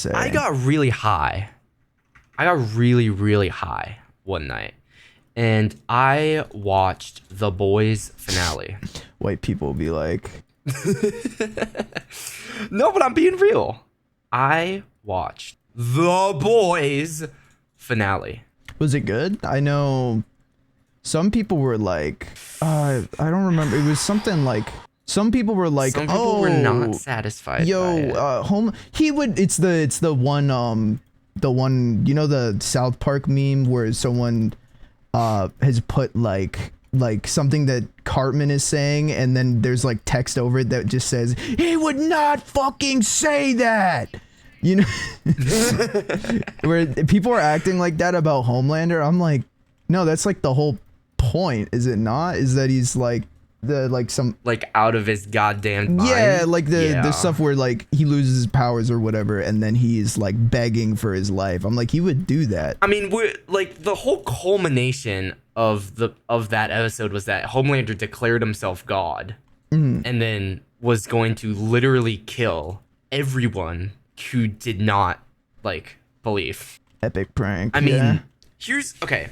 say. I got really high. I got really, really high one night. And I watched The Boys finale. White people be like, No, but I'm being real. I watched The Boys finale. was it good? I know some people were like, I don't remember. It was something like, some people were like, Some people were not satisfied by it. It's the one, you know, the South Park meme where someone has put like something that Cartman is saying, and then there's like text over it that just says, he would not fucking say that, you know. Where people are acting like that about Homelander. I'm like, no, that's like the whole point, is it not? Is that he's like some Like out of his goddamn mind. Yeah, like the stuff where like he loses his powers or whatever, and then he's like begging for his life. I'm like, he would do that. I mean, we're like, the whole culmination of that episode was that Homelander declared himself God, and then was going to literally kill everyone who did not like believe. Epic prank. I mean, okay.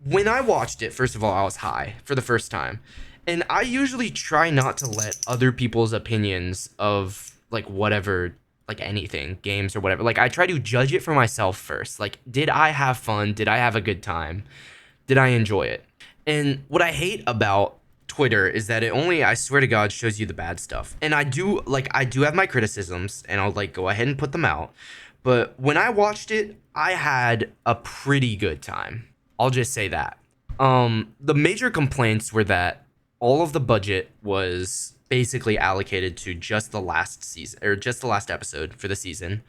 When I watched it, first of all, I was high for the first time. And I usually try not to let other people's opinions of like whatever, like anything, games or whatever. Like I try to judge it for myself first. Like, did I have fun? Did I have a good time? Did I enjoy it? And what I hate about Twitter is that it only, I swear to God, shows you the bad stuff. And I do have my criticisms, and I'll like go ahead and put them out. But when I watched it, I had a pretty good time. I'll just say that. The major complaints were that all of the budget was basically allocated to just the last season, or just the last episode for the season.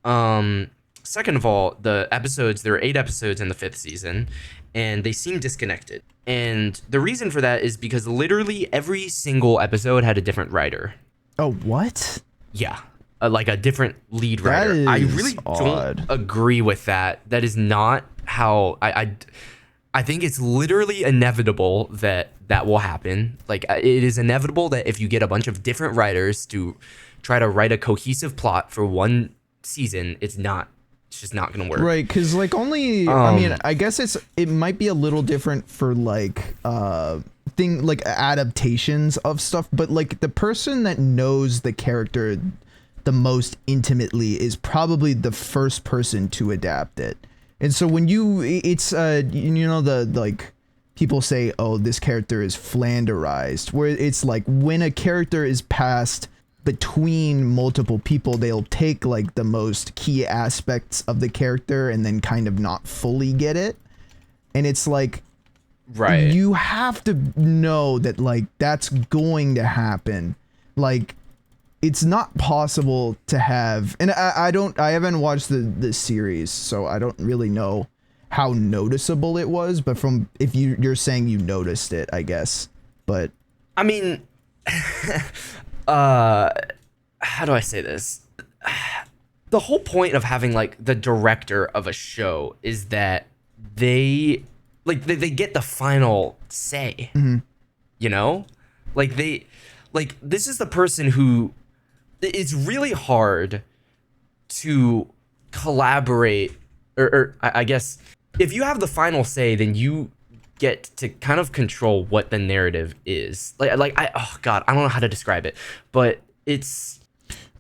Second of all, there are 8 episodes in the 5th season, and they seem disconnected. And the reason for that is because literally every single episode had a different writer. Oh, what? Yeah. Like a different lead writer. That is I really odd. don't agree with that. That is not how I think it's literally inevitable that will happen. Like, it is inevitable that if you get a bunch of different writers to try to write a cohesive plot for one season, it's just not gonna work. Right, because like only, I mean, I guess it might be a little different for like adaptations of stuff, but like the person that knows the character the most intimately is probably the first person to adapt it. And so when it's you know, the like people say, oh, this character is flanderized, where it's like when a character is passed between multiple people, they'll take like the most key aspects of the character and then kind of not fully get it. And it's like, right, you have to know that like that's going to happen. Like, it's not possible to have, and I haven't watched the series, so I don't really know how noticeable it was, but from, if you're saying you noticed it, I guess. But I mean, how do I say this? The whole point of having like the director of a show is that they get the final say. Mm-hmm. You know, this is the person who, it's really hard to collaborate, or I guess if you have the final say, then you get to kind of control what the narrative is. Oh God, I don't know how to describe it, but it's.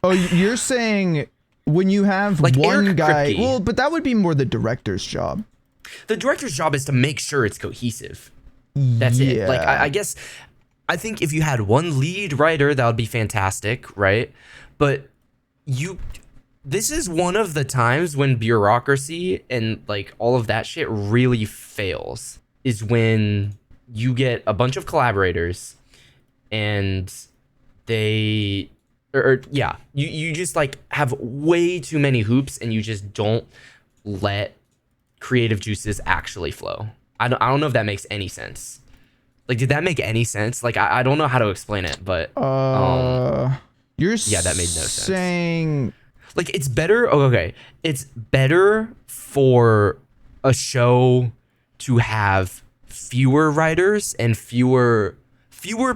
Oh, you're saying when you have like one Eric guy, Kripke, well, but that would be more the director's job. The director's job is to make sure it's cohesive. That's it. Like, I guess, I think if you had one lead writer, that would be fantastic, right? But this is one of the times when bureaucracy and like all of that shit really fails, is when you get a bunch of collaborators and you just like have way too many hoops, and you just don't let creative juices actually flow. I don't know if that makes any sense. Like, did that make any sense? Like, I don't know how to explain it, but that made no sense. Saying like, it's better. Oh, okay, it's better for a show to have fewer writers and fewer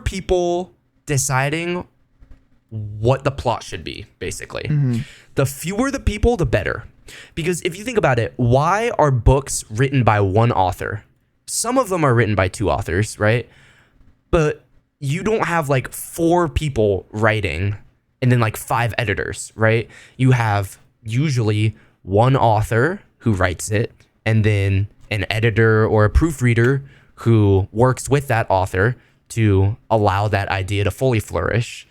people deciding what the plot should be, basically. Mm-hmm. the fewer the people, the better. Because if you think about it, why are books written by one author? Some of them are written by two authors, right? But you don't have like 4 people writing and then like 5 editors, right? You have usually one author who writes it and then an editor or a proofreader who works with that author to allow that idea to fully flourish.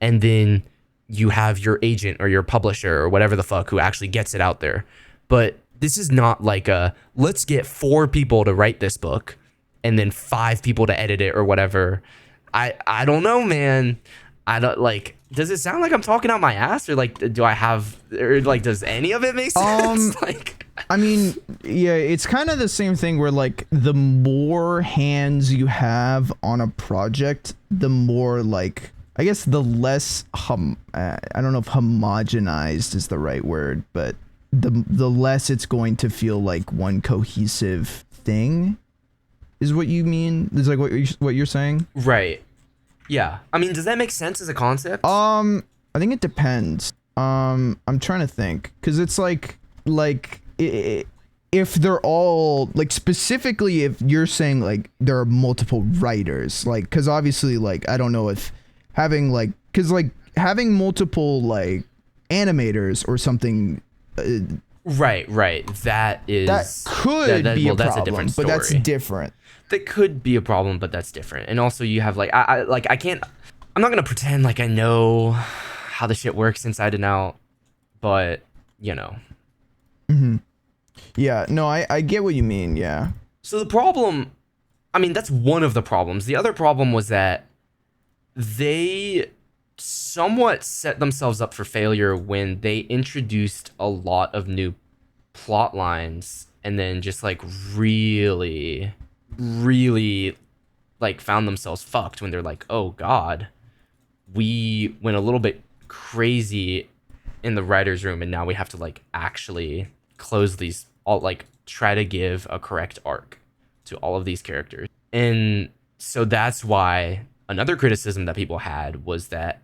And then you have your agent or your publisher or whatever the fuck who actually gets it out there. But this is not like let's get 4 people to write this book and then 5 people to edit it or whatever. I don't know, man. I don't like, does it sound like I'm talking out my ass, or like, does any of it make sense? Like, I mean, yeah, it's kind of the same thing where like the more hands you have on a project, the more like, I guess the less I don't know if homogenized is the right word, but the less it's going to feel like one cohesive thing is what you mean. Is like what you're saying? Right. Yeah. I mean, does that make sense as a concept? I think it depends. I'm trying to think, because it's like if they're all like, specifically if you're saying like there are multiple writers, like, because obviously like I don't know if having like, because like having multiple like animators or something. Right. That could be a that's problem, a different story. but that's different. That could be a problem, but that's different. And also you have like, I'm not gonna pretend like I know how the shit works inside and out, but you know. Mm-hmm. Yeah, no, I get what you mean. Yeah. So the problem, I mean, that's one of the problems. The other problem was that they somewhat set themselves up for failure when they introduced a lot of new plot lines and then just like really like found themselves fucked when they're like, oh god, we went a little bit crazy in the writer's room and now we have to like actually close these, all like try to give a correct arc to all of these characters. And so that's why another criticism that people had was that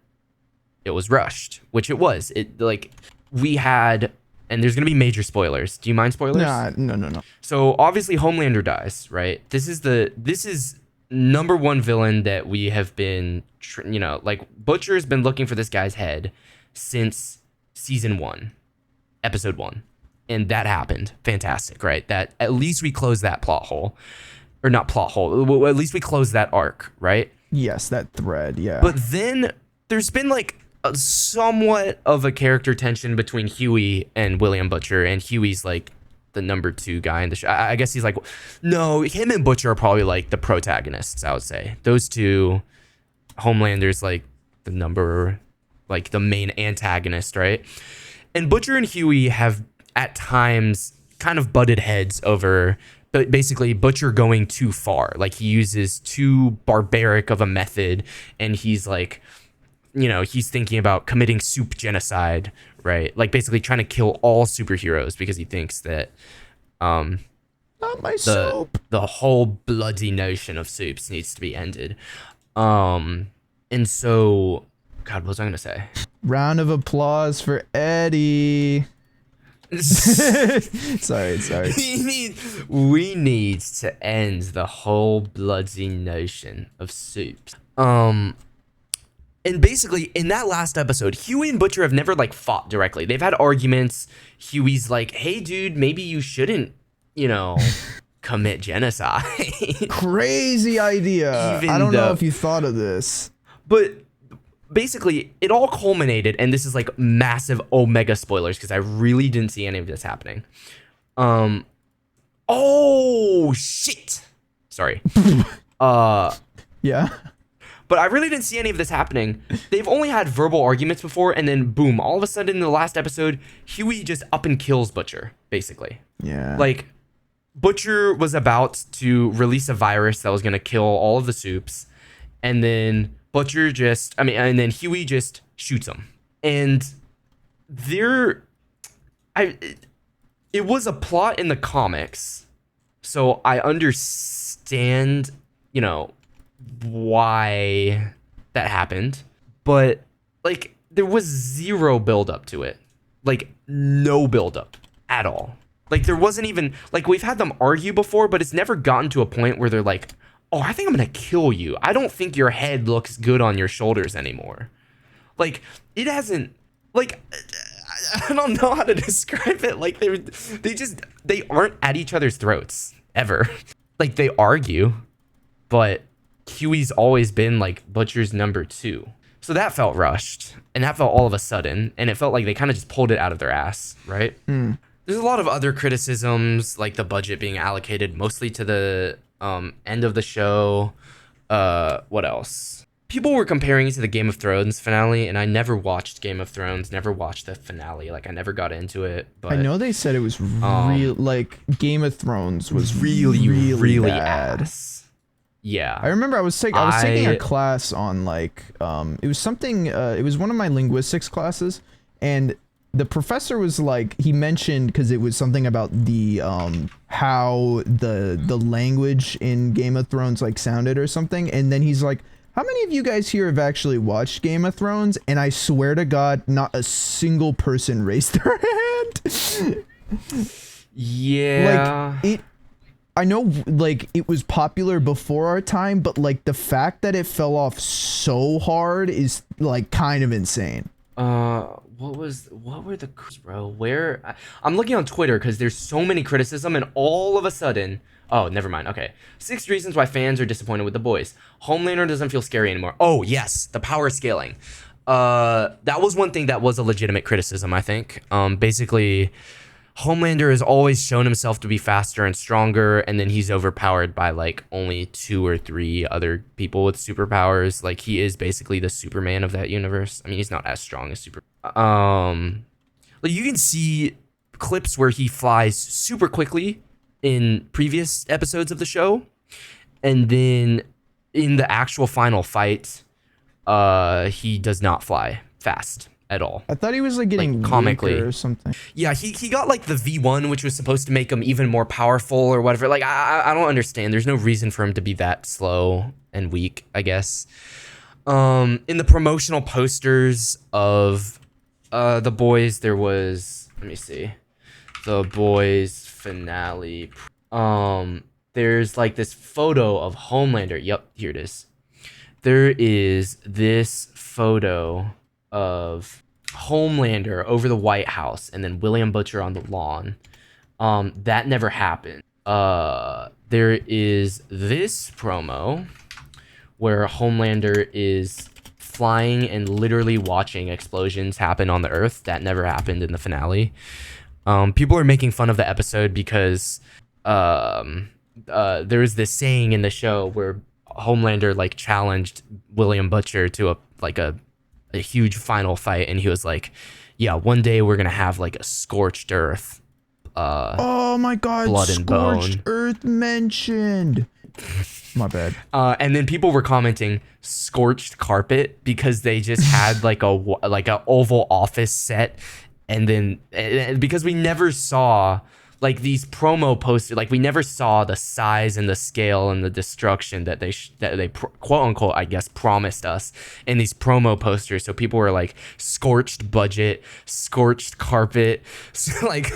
it was rushed, which it was. It like we had, and there's gonna be major spoilers. Do you mind spoilers? No. So obviously Homelander dies, right? This is number one villain that we have been, like Butcher has been looking for this guy's head since season 1, episode 1, and that happened. Fantastic, right? That at least we closed that plot hole, or not plot hole. Well, at least we closed that arc, right? Yes, that thread. Yeah. But then there's been like a somewhat of a character tension between Huey and William Butcher, and Huey's like the number 2 guy in the show. I guess he's like, no, him and Butcher are probably like the protagonists, I would say. Those two, Homelander's like the main antagonist, right? And Butcher and Huey have at times kind of butted heads over, but basically Butcher going too far. Like he uses too barbaric of a method, and he's like, he's thinking about committing soup genocide, right? Like basically trying to kill all superheroes because he thinks that not my soup. The whole bloody notion of soups needs to be ended. And so, God, what was I gonna say? Round of applause for Eddie. sorry. We need to end the whole bloody notion of soups. And basically, in that last episode, Huey and Butcher have never like fought directly. They've had arguments. Huey's like, "Hey, dude, maybe you shouldn't, commit genocide." Crazy idea. I don't know if you thought of this. But basically, it all culminated, and this is like massive omega spoilers because I really didn't see any of this happening. Oh shit. Sorry. Yeah. But I really didn't see any of this happening. They've only had verbal arguments before, and then boom, all of a sudden in the last episode, Huey just up and kills Butcher, basically. Yeah. Like, Butcher was about to release a virus that was going to kill all of the soups, and then and then Huey just shoots him. And it was a plot in the comics, so I understand, why that happened, but like there was zero build up to it. Like no buildup at all. Like there wasn't even like we've had them argue before, but it's never gotten to a point where they're like, "Oh, I think I'm gonna kill you. I don't think your head looks good on your shoulders anymore." Like it hasn't. Like I don't know how to describe it. Like they aren't at each other's throats ever. Like they argue, but Huey's always been like Butcher's number 2. So that felt rushed, and that felt all of a sudden, and it felt like they kind of just pulled it out of their ass, right? There's a lot of other criticisms, like the budget being allocated mostly to the end of the show. What else? People were comparing it to the Game of Thrones finale, and I never watched Game of Thrones, never watched the finale. Like I never got into it. But I know they said it was real. Like Game of Thrones was really bad. ass. Yeah. I remember I was taking a class on like it was something it was one of my linguistics classes, and the professor was like, he mentioned, because it was something about the how the language in Game of Thrones like sounded or something, and then he's like, how many of you guys here have actually watched Game of Thrones? And I swear to God, not a single person raised their hand. Yeah. Like I know like it was popular before our time, but like the fact that it fell off so hard is like kind of insane. What were the bro? Where I'm looking on Twitter because there's so many criticism, and all of a sudden, oh, never mind. Okay, 6 reasons why fans are disappointed with The Boys. Homelander doesn't feel scary anymore. Oh yes, the power scaling. That was one thing that was a legitimate criticism, I think. Basically, Homelander has always shown himself to be faster and stronger, and then he's overpowered by like only 2 or 3 other people with superpowers. Like he is basically the Superman of that universe. I mean, he's not as strong as Super. Like you can see clips where he flies super quickly in previous episodes of the show, and then in the actual final fight, he does not fly fast at all. I thought he was like getting like, comically weaker or something. Yeah, he got like the V1, which was supposed to make him even more powerful or whatever. Like I don't understand. There's no reason for him to be that slow and weak, I guess. In the promotional posters of The Boys, there was, let me see, The Boys finale. There's like this photo of Homelander. Yep, here it is. There is this photo of Homelander over the White House and then William Butcher on the lawn. That never happened. There is this promo where Homelander is flying and literally watching explosions happen on the Earth. That never happened in the finale. People are making fun of the episode because there's this saying in the show where Homelander like challenged William Butcher to a huge final fight, and he was like, yeah, one day we're gonna have like a scorched earth, oh my God, blood and scorched bone earth mentioned. My bad. And then people were commenting scorched carpet because they just had like a Oval Office set, and then because we never saw like these promo posters, like we never saw the size and the scale and the destruction that they quote unquote, I guess, promised us in these promo posters. So people were like scorched budget, scorched carpet, like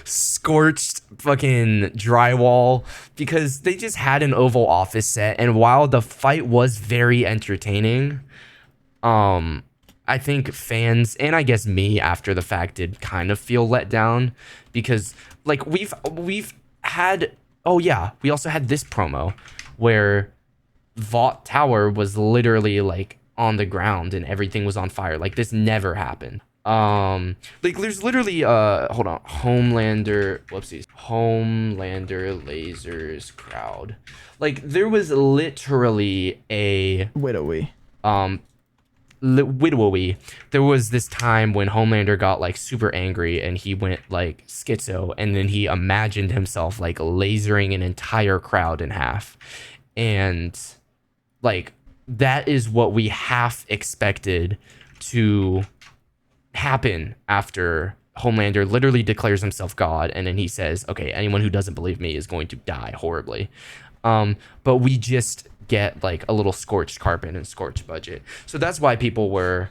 scorched fucking drywall, because they just had an Oval Office set. And while the fight was very entertaining, I think fans, and I guess me after the fact, did kind of feel let down, because like we've had, oh yeah, we also had this promo where Vought Tower was literally like on the ground and everything was on fire. Like this never happened. Like there's literally hold on, Homelander lasers crowd. Like there was literally a widowy. There was this time when Homelander got like super angry and he went like schizo, and then he imagined himself like lasering an entire crowd in half, and like that is what we half expected to happen after Homelander literally declares himself God, and then he says, okay, anyone who doesn't believe me is going to die horribly. But we just get like a little scorched carpet and scorched budget. So that's why people were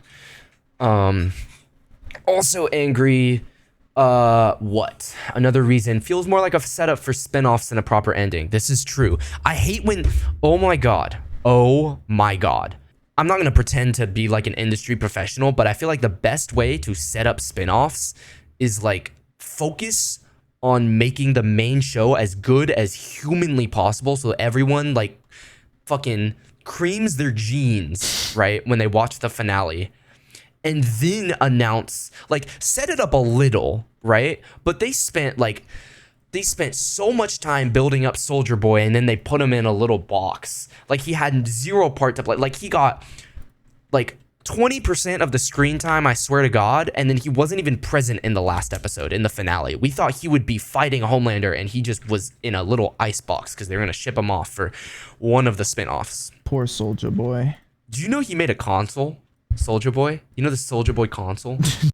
Also angry. What? Another reason feels more like a setup for spinoffs than a proper ending. This is true. I hate when. Oh my god. Oh my god. I'm not gonna pretend to be like an industry professional, but I feel like the best way to set up spinoffs is like focus on making the main show as good as humanly possible, so everyone like fucking creams their jeans, right, when they watch the finale. And then announce, like, set it up a little, right? But they spent so much time building up Soldier Boy, and then they put him in a little box. Like, he had zero part to play. Like, he got like 20% of the screen time, I swear to God, and then he wasn't even present in the last episode, in the finale. We thought he would be fighting Homelander, and he just was in a little ice box because they were gonna ship him off for one of the spinoffs. Poor Soldier Boy. Do you know he made a console? Soldier Boy? You know the Soldier Boy console?